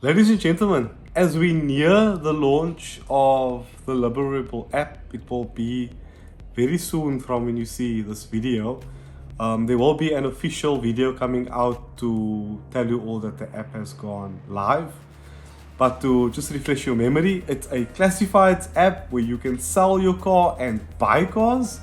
Ladies and gentlemen, as we near the launch of the Liberable app, it will be very soon from when you see this video. There will be an official video coming out to tell you all that the app has gone live. But to just refresh your memory, it's a classifieds app where you can sell your car and buy cars.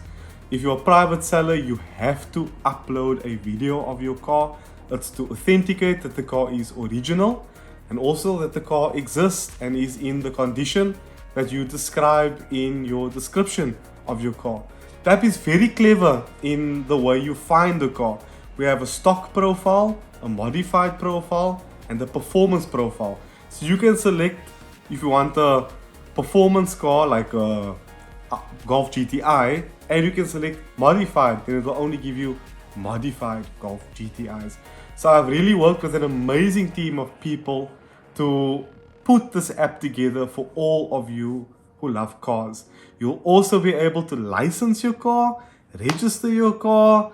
If you're a private seller, you have to upload a video of your car. It's to authenticate that the car is original and also that the car exists and is in the condition that you describe in your description of your car. The app is very clever in the way you find the car. We have a stock profile, a modified profile, and a performance profile. So you can select if you want a performance car like a Golf GTI, and you can select modified, then it will only give you modified Golf GTIs. So I've really worked with an amazing team of people to put this app together for all of you who love cars. You'll also be able to license your car, register your car,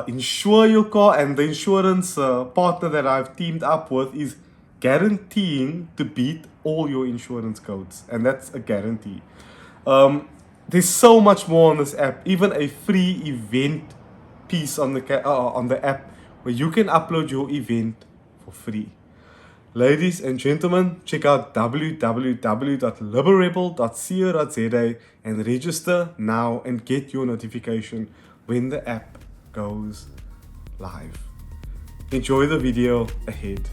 insure your car, and the insurance partner that I've teamed up with is guaranteeing to beat all your insurance codes, and that's a guarantee. There's so much more on this app, even a free event piece on the app where you can upload your event for free. Ladies and gentlemen, check out www.liberable.co.za and register now and get your notification when the app goes live. Enjoy the video ahead.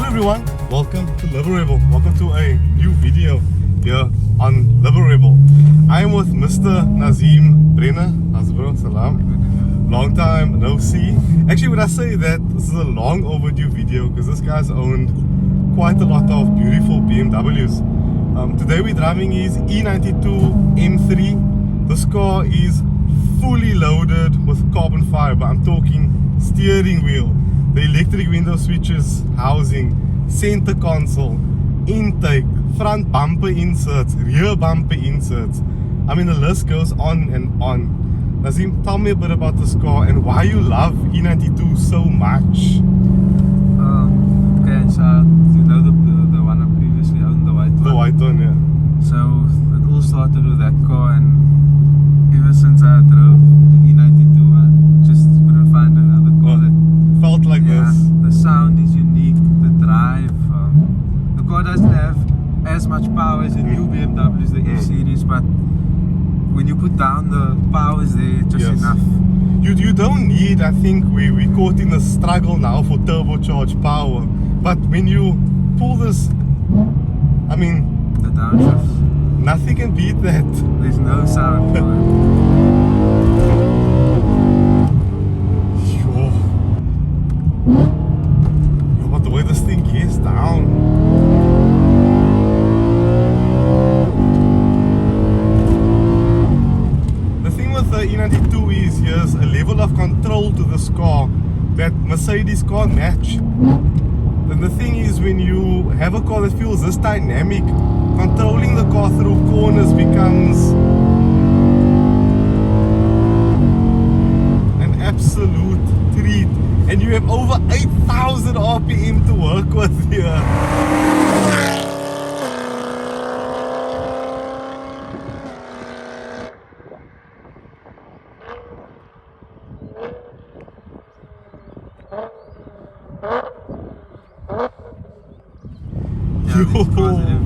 Everyone, welcome to Liberable. Welcome to a new video here on Liberable. I am with Mr. Nazeem Brenner. Bro, salam. Long time no see. Actually, when I say that, this is a long overdue video because this guy's owned quite a lot of beautiful BMWs. Today we're driving his E92 M3. This car is fully loaded with carbon fiber. I'm talking steering wheel, the electric window switches, housing, center console, intake, front bumper inserts, rear bumper inserts. I mean, the list goes on and on. Nazeem, tell me a bit about this car and why you love E92 so much. Okay, so you know the one I previously owned, the white one. The white one, yeah. So it all started with that car, and ever since I drove the E92, I just couldn't find another car that felt like this. The sound is unique, the drive. The car doesn't have as much power as the new BMWs, the F series, but when you put down the powers there, just enough. You don't need, I think we're caught in the struggle now for turbocharged power, but when you pull this, I mean, the downshift, nothing can beat that. There's no sound for it. But the way this thing gets down. The thing with the E92 is here's a level of control to this car that Mercedes can't match. And the thing is, when you have a car that feels this dynamic, controlling the car through corners becomes an absolute treat. And you have over 8,000 RPM to work with here.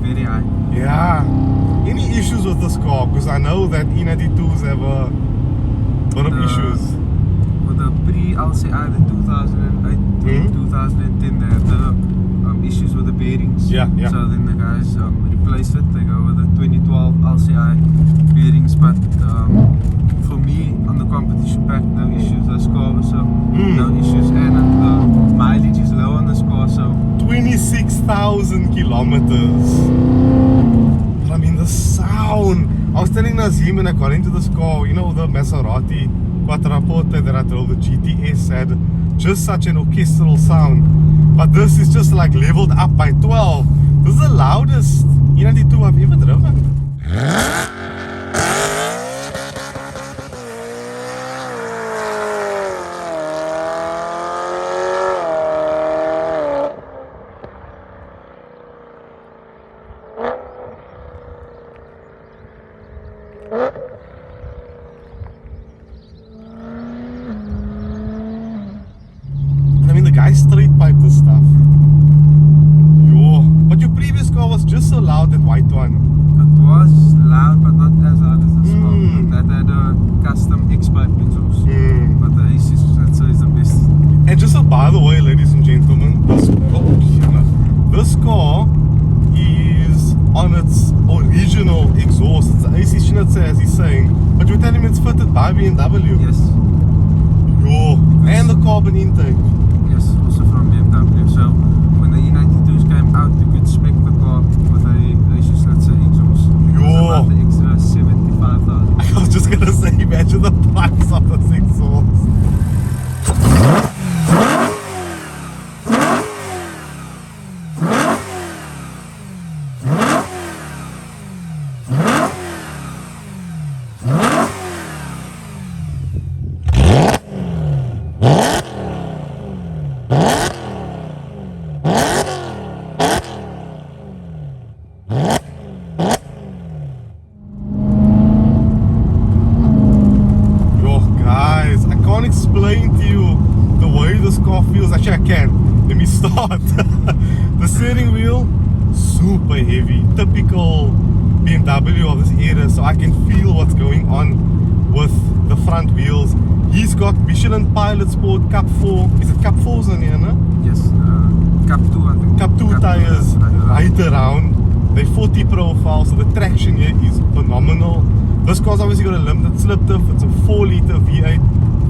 Very high. Yeah. Any issues with this car? Because I know that E92s have a lot of issues. With the pre-LCI, the 2008 to 2010, they had the issues with the bearings. Yeah. So then the guys replaced it. They go with the 2012 LCI bearings, but for for me, on the competition pack, no issues. The score was no issues, and the mileage is low on the score, so 26,000 kilometers. But I mean, the sound. I was telling Nazeem, and according to the score, you know, the Maserati Quattroporte that I drove, the GTS, had just such an orchestral sound. But this is just like leveled up by 12. This is the loudest E92 I've ever driven. I mean, the guy straight piped this stuff. Yo. But your previous car was just so loud, that white one. it was loud, but not as loud as this one. That had a custom X-pipe exhaust, but the AC is the best. And just so, by the way, ladies and gentlemen, this car is on its original exhaust. It's the AC Schnitzer, as he's saying. But you're telling me it's fitted by BMW? Yes. Yo. And the carbon intake. Yes, also from BMW. So when the E92s came out, you could spec the car with a AC Schnitzer exhaust. Yo. About the extra 75,000. I was just gonna say, imagine the price of this exhaust. Explain to you the way this car feels. Actually, I can. Let me start. The steering wheel, super heavy, typical BMW of this era, so I can feel what's going on with the front wheels. He's got Michelin Pilot Sport Cup 4. Is it Cup 4s on here, no? Yes, Cup 2, I think. Cup 2 tires, right around. They're 40 profile, so the traction here is phenomenal. This car's obviously got a limited slip diff. It's a 4-litre V8.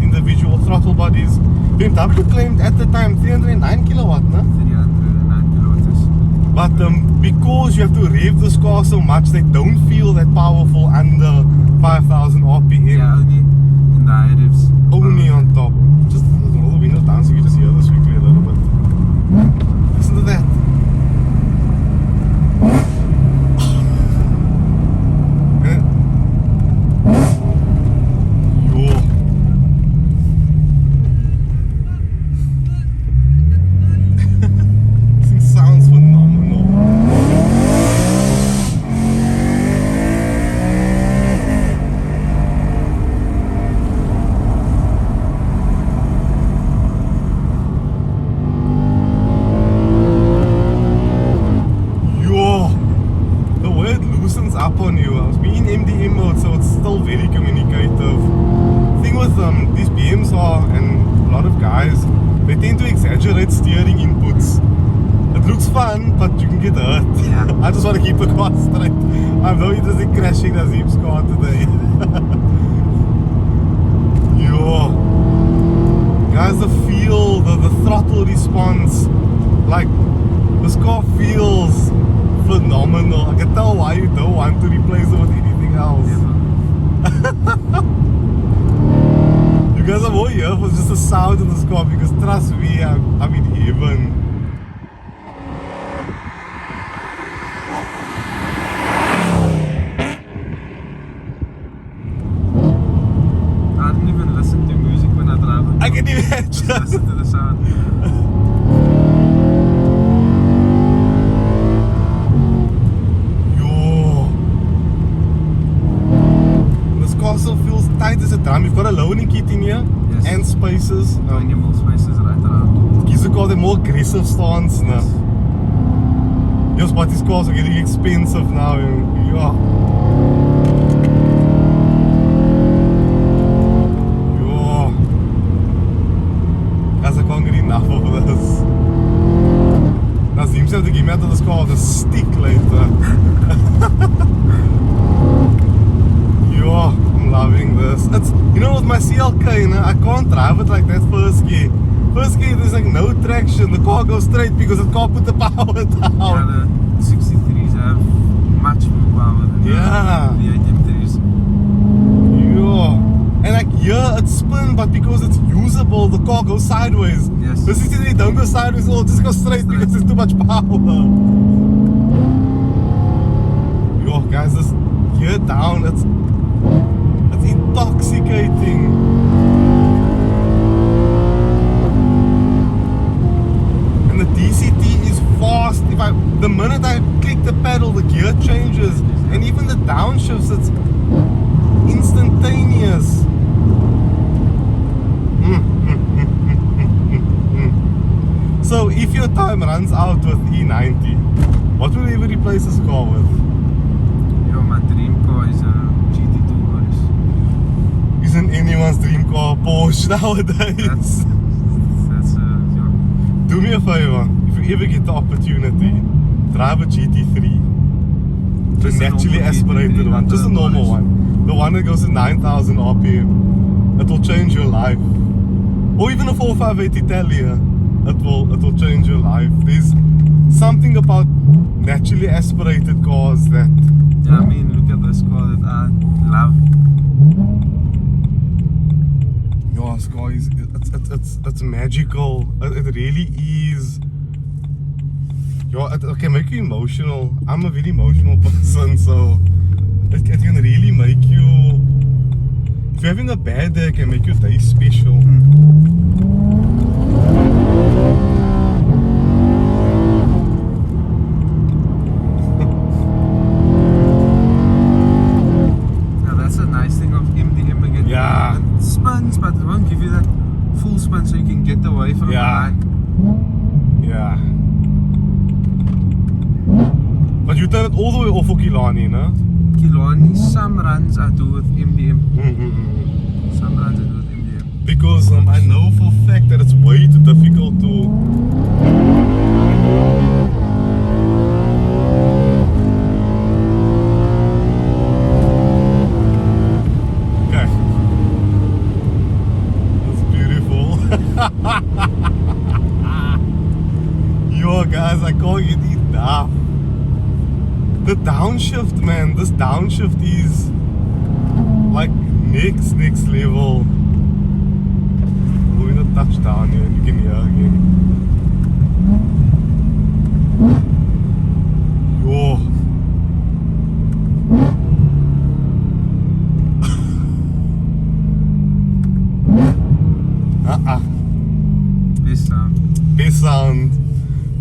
Individual throttle bodies. BMW claimed at the time 309 kilowatt, no? 309 kilowatts. But because you have to rev this car so much, they don't feel that powerful under 5,000 RPM. Yeah, only in the high revs. Only on top. Just roll the window down so you just hear this quickly a little bit. Listen to that. Up on you. I was being in MDM mode, so it's still very communicative. Thing with these BMs are, and a lot of guys, they tend to exaggerate steering inputs. It looks fun, but you can get hurt. Yeah. I just want to keep the car straight. I'm very interested in crashing Nazeem's car today. Yo. Guys, the feel, the throttle response, like this car feels phenomenal. I can tell why you don't want to replace it with anything else. You guys are more here for just the sound of this car, because trust me, I'm in heaven. I don't even listen to music when I drive. I can imagine. Just listen to the sound. Also feels tight as a drum. You've got a loading kit in here, yes, and spaces. 20 more spaces right around. Gives the car the more aggressive stance now. Yes, but these cars are getting expensive now. Yeah. Guys, I can't get enough of this. Nazeem said to give me out of this car with a stick later. Yeah. Loving this. It's You know, with my CLK, you know, I can't drive it like that first gear. First gear, there's like no traction. The car goes straight because it can't put the power down. Yeah, the 63s have much more power than the V8 M3s. Yeah. And like here, it's spin, but because it's usable, the car goes sideways. Yes. The 63 don't go sideways, it'll just go straight because there's too much power. Yo, guys, this gear down, it's intoxicating. And the DCT is fast. The minute I click the pedal, the gear changes, and even the downshifts, it's instantaneous. So if your time runs out with E90, what will you replace this car with? Yo, my dream car is a GT2 Loudest. Isn't anyone's dream car Porsche nowadays? That's yeah. Do me a favor, if you ever get the opportunity, drive a GT3. The Just a naturally normal aspirated GT3, one, not just the a normal Loudest. one. The one that goes at 9,000 RPM. It will change your life. Or even a 458 Italia, it will change your life. There's something about naturally aspirated cars that... Yeah, I mean, look at this car that I love. Yo, this car is, it's magical. It really is. Yo, it can make you emotional. I'm a very emotional person, so it can really make you... If you're having a bad day, it can make your day special. That's a nice thing of MDM again. Yeah. It spins, but it won't give you that full spin so you can get away from the line. Yeah. But you turn it all the way off for Kilani, no? Kilani, some runs I do with MDM. Some runs I do with MDM. Because I know for a fact that it's way too difficult to... Yo guys, I can't get enough. The downshift, man, this downshift is like next level. We're in a touchdown here, you can hear again. Yo.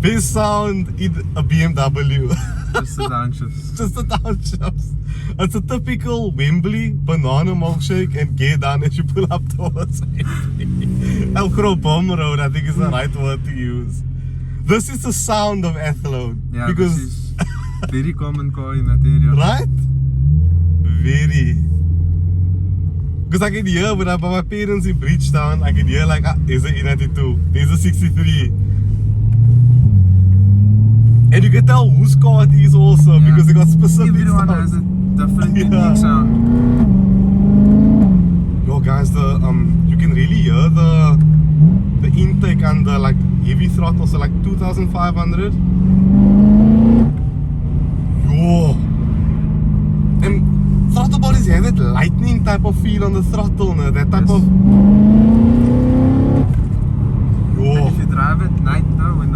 Best sound in a BMW. Just the downshifts. Just the downshifts. It's a typical Wembley banana milkshake and gear down as you pull up towards El Bomb Road, I think is the right word to use. This is the sound of Athlone. Yeah, because this is very common car in that area. right? Very. Because I can hear when I'm by my parents in Bridgetown, I can hear like, there's a E92, there's a 63. And you can tell whose car it is also, because they got specific Everyone sounds. has a different unique sound. Yo guys, you can really hear the intake and the like heavy throttle, so like 2,500. Yo. And throttle bodies have that lightning type of feel on the throttle, no? That type of... Yo. And if you drive at night though, when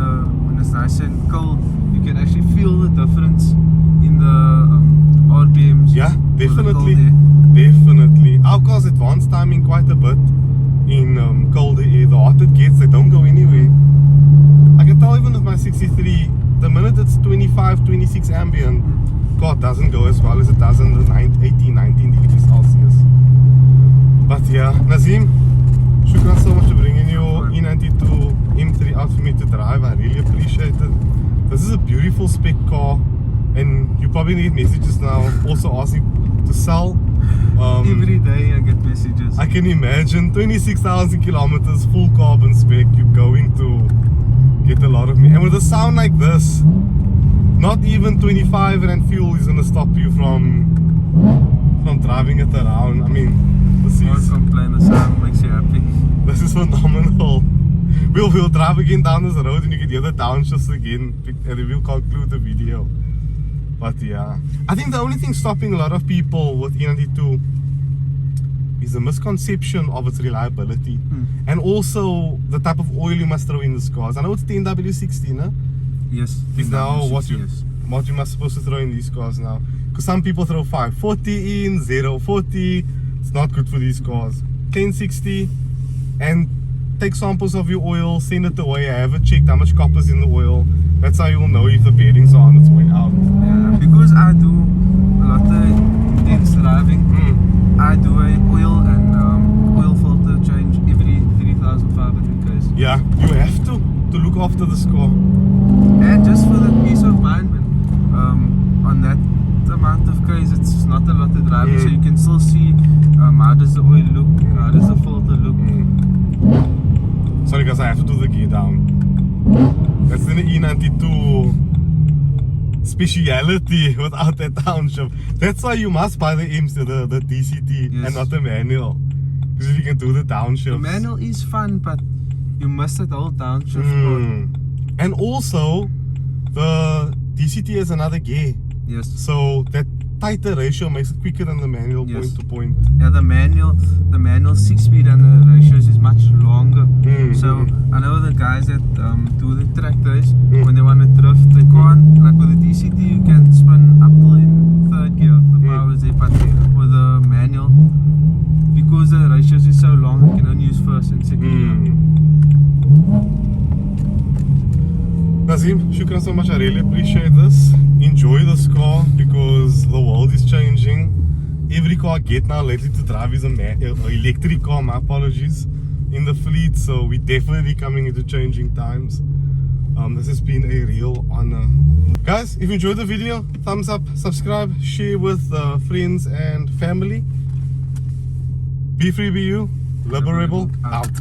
it's nice and cold, you can actually feel the difference in the RPMs. Yeah, definitely. With the cold air. Definitely. Our cars advance timing quite a bit in colder air. The hotter it gets, they don't go anywhere. I can tell even with my 63, the minute it's 25, 26 ambient, car doesn't go as well as it does in the 18, 19 degrees Celsius. But yeah, Nazeem, shukran so much for bringing your E92 M3 out for me to drive. I really appreciate it. This is a beautiful spec car, and you probably need messages now also asking to sell. Every day I get messages. I can imagine 26,000 kilometers, full carbon spec, you're going to get a lot of me. And with a sound like this, not even 25 Rand fuel is going to stop you from driving it around. I mean, Can't complain, the sound makes you happy. This is phenomenal. We'll drive again down this road and you can hear the downshifts again, and then we'll conclude the video. But yeah, I think the only thing stopping a lot of people with E92 is the misconception of its reliability, and also the type of oil you must throw in these cars. I know it's 10W60, no? Yes. Is now what yes. you must supposed to throw in these cars now. Because some people throw 540 in, 040. It's not good for these cars. 1060, and take samples of your oil, send it away. I haven't checked how much copper's in the oil. That's how you'll know if the bearings are on its way out. Yeah, because I do a lot of intense driving. I do a oil and oil filter change every 3,500 k's. Yeah, you have to look after this car. And just for the peace of mind, man, on that amount of k's, it's not a lot of driving, so you can still see how does the oil look, how does the filter look. Sorry guys, I have to do the gear down. That's the E92 speciality without that downshift. That's why you must buy the DCT and not the manual. Because you can do the downshift. The manual is fun, but you must that whole downshift. And also, the DCT has another gear. Yes. So that tighter ratio makes it quicker than the manual point to point. Yeah, the manual 6-speed and the ratios is much longer. So I know the guys that do the track days, when they want to drift, they can't, like with the DCT you can spin up till in third gear, the power is there, but with the manual, because the ratios is so long, you can only use first and second gear. Nazeem, shukran so much, I really appreciate this. Enjoy this car because the world is changing. Every car I get now lately to drive is an electric car, my apologies, in the fleet, so we're definitely coming into changing times. This has been a real honor. Guys, if you enjoyed the video, thumbs up, subscribe, share with friends and family. Be free, be you. Liberable out.